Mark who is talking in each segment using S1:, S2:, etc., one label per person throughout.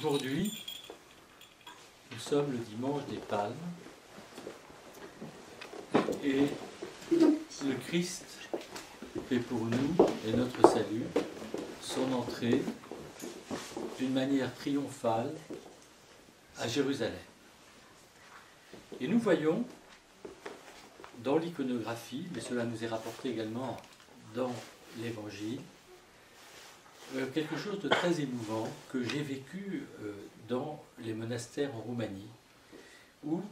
S1: Aujourd'hui, nous sommes le dimanche des Palmes et le Christ fait pour nous et notre salut son entrée d'une manière triomphale à Jérusalem. Et nous voyons dans l'iconographie, mais cela nous est rapporté également dans l'Évangile, quelque chose de très émouvant que j'ai vécu dans les monastères en Roumanie, où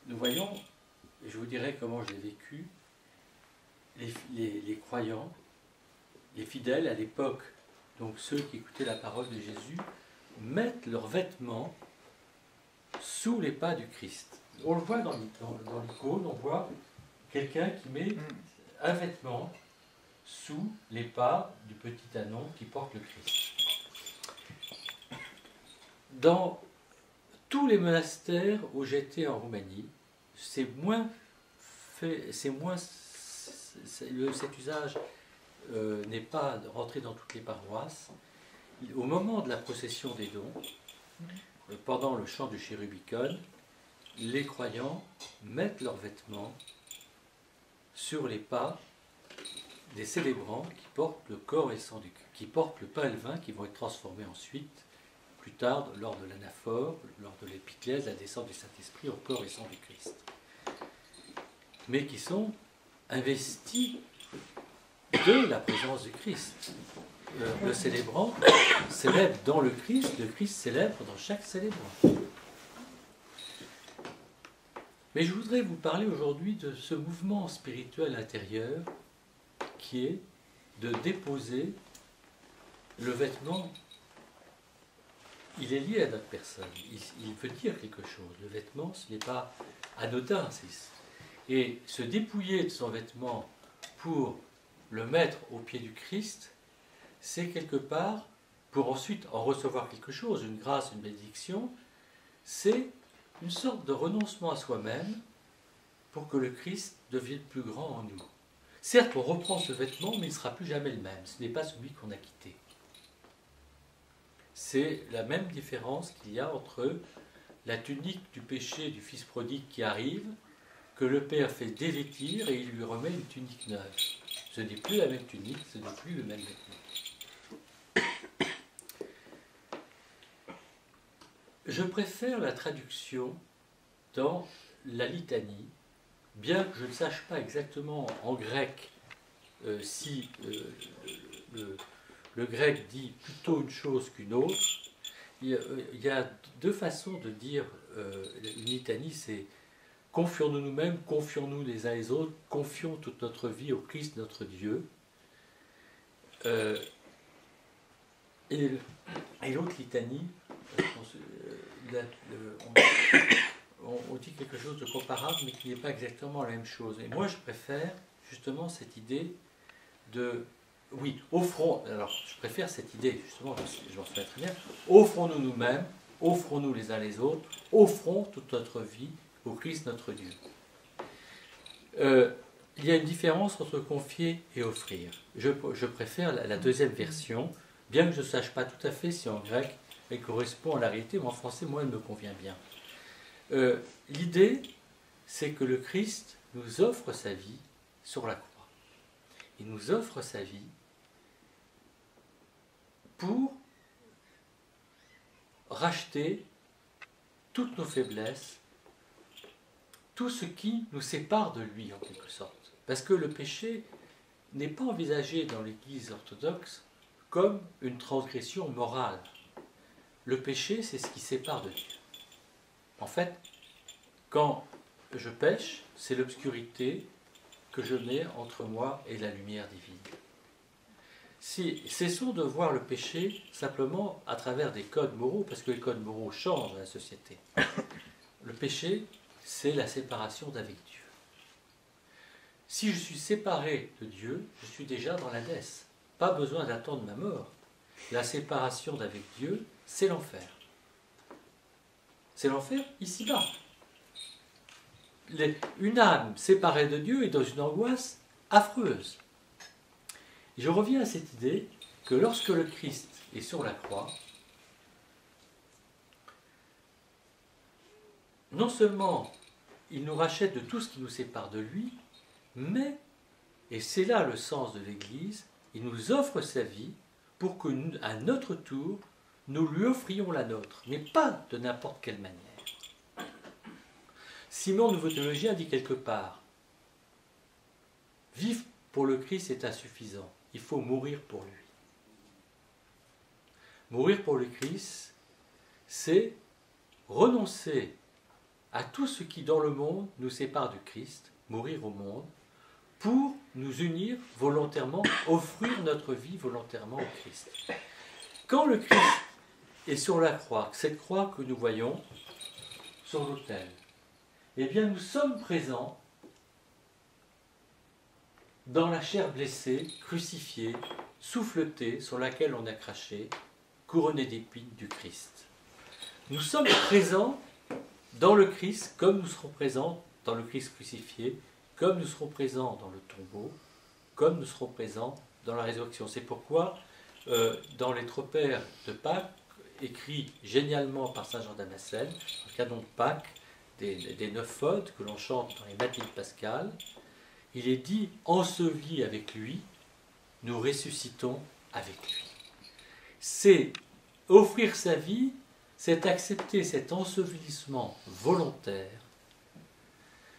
S1: nous voyons, et je vous dirai comment je l'ai vécu, les croyants, les fidèles à l'époque, donc ceux qui écoutaient la parole de Jésus, mettent leurs vêtements sous les pas du Christ. On le voit dans l'icône, on voit quelqu'un qui met un vêtement sous les pas du petit ânon qui porte le Christ. Dans tous les monastères où j'étais en Roumanie, cet usage n'est pas rentré dans toutes les paroisses. Au moment de la procession des dons, pendant le chant du chérubicone, les croyants mettent leurs vêtements sur les pas des célébrants qui portent le corps et le sang du Christ, qui portent le pain et le vin qui vont être transformés ensuite, plus tard, lors de l'anaphore, lors de l'épiclèse, la descente du Saint-Esprit au corps et sang du Christ. Mais qui sont investis de la présence du Christ. Le célébrant célèbre dans le Christ célèbre dans chaque célébrant. Mais je voudrais vous parler aujourd'hui de ce mouvement spirituel intérieur qui est de déposer le vêtement. Il est lié à notre personne, il veut dire quelque chose. Le vêtement, ce n'est pas anodin. Et se dépouiller de son vêtement pour le mettre au pied du Christ, c'est quelque part, pour ensuite en recevoir quelque chose, une grâce, une bénédiction, c'est une sorte de renoncement à soi-même pour que le Christ devienne plus grand en nous. Certes, on reprend ce vêtement, mais il ne sera plus jamais le même. Ce n'est pas celui qu'on a quitté. C'est la même différence qu'il y a entre la tunique du péché du fils prodigue qui arrive, que le Père fait dévêtir et il lui remet une tunique neuve. Ce n'est plus la même tunique, ce n'est plus le même vêtement. Je préfère la traduction dans la litanie, bien que je ne sache pas exactement en grec si le grec dit plutôt une chose qu'une autre. Il y a deux façons de dire une litanie, c'est confions-nous nous-mêmes, confions-nous les uns les autres, confions toute notre vie au Christ notre Dieu. Et l'autre litanie, on dit quelque chose de comparable, mais qui n'est pas exactement la même chose. Et moi, je préfère justement cette idée de... Oui, offrons... Alors, je préfère cette idée, justement, je m'en souviens très bien. Offrons-nous nous-mêmes, offrons-nous les uns les autres, offrons toute notre vie au Christ notre Dieu. Il y a une différence entre confier et offrir. Je préfère la deuxième version, bien que je ne sache pas tout à fait si en grec elle correspond à la réalité, mais en français, moi, elle me convient bien. L'idée, c'est que le Christ nous offre sa vie sur la croix. Il nous offre sa vie pour racheter toutes nos faiblesses, tout ce qui nous sépare de lui, en quelque sorte. Parce que le péché n'est pas envisagé dans l'Église orthodoxe comme une transgression morale. Le péché, c'est ce qui sépare de Dieu. En fait, quand je pêche, c'est l'obscurité que je mets entre moi et la lumière divine. Cessons de voir le péché simplement à travers des codes moraux, parce que les codes moraux changent dans la société. Le péché, c'est la séparation d'avec Dieu. Si je suis séparé de Dieu, je suis déjà dans l'Hadès. Pas besoin d'attendre ma mort. La séparation d'avec Dieu, c'est l'enfer. C'est l'enfer ici-bas. Une âme séparée de Dieu est dans une angoisse affreuse. Et je reviens à cette idée que lorsque le Christ est sur la croix, non seulement il nous rachète de tout ce qui nous sépare de lui, mais, et c'est là le sens de l'Église, il nous offre sa vie pour que, à notre tour, nous lui offrions la nôtre, mais pas de n'importe quelle manière. Simon, nouveau théologien, dit quelque part, vivre pour le Christ est insuffisant, il faut mourir pour lui. Mourir pour le Christ, c'est renoncer à tout ce qui dans le monde nous sépare du Christ, mourir au monde, pour nous unir volontairement, offrir notre vie volontairement au Christ. Quand le Christ est sur la croix, cette croix que nous voyons sur l'autel, eh bien nous sommes présents dans la chair blessée, crucifiée, souffletée, sur laquelle on a craché, couronnée d'épines du Christ. Nous sommes présents dans le Christ, comme nous serons présents dans le Christ crucifié, comme nous serons présents dans le tombeau, comme nous serons présents dans la résurrection. C'est pourquoi, dans les tropères de Pâques, écrits génialement par saint Jean Damascène, le canon de Pâques, des 9 odes que l'on chante dans les matines pascales, il est dit « Ensevelis avec lui, nous ressuscitons avec lui ». C'est offrir sa vie, c'est accepter cet ensevelissement volontaire,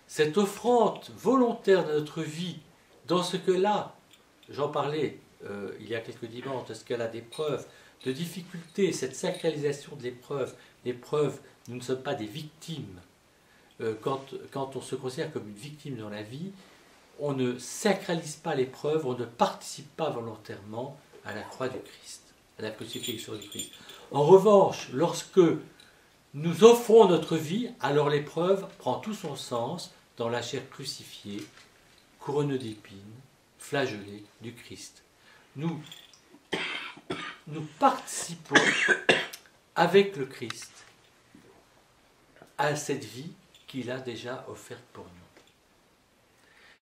S1: cette offrande volontaire de notre vie, dans ce que là, j'en parlais il y a quelques dimanches, de ce qu'elle a d'épreuves, de difficultés, cette sacralisation de l'épreuve. L'épreuve, nous ne sommes pas des victimes. Quand on se considère comme une victime dans la vie, on ne sacralise pas l'épreuve, on ne participe pas volontairement à la croix du Christ, à la crucifixion du Christ. En revanche, lorsque nous offrons notre vie, alors l'épreuve prend tout son sens dans la chair crucifiée, couronnée d'épines, flagellée du Christ. Nous participons avec le Christ à cette vie qu'il a déjà offerte pour nous.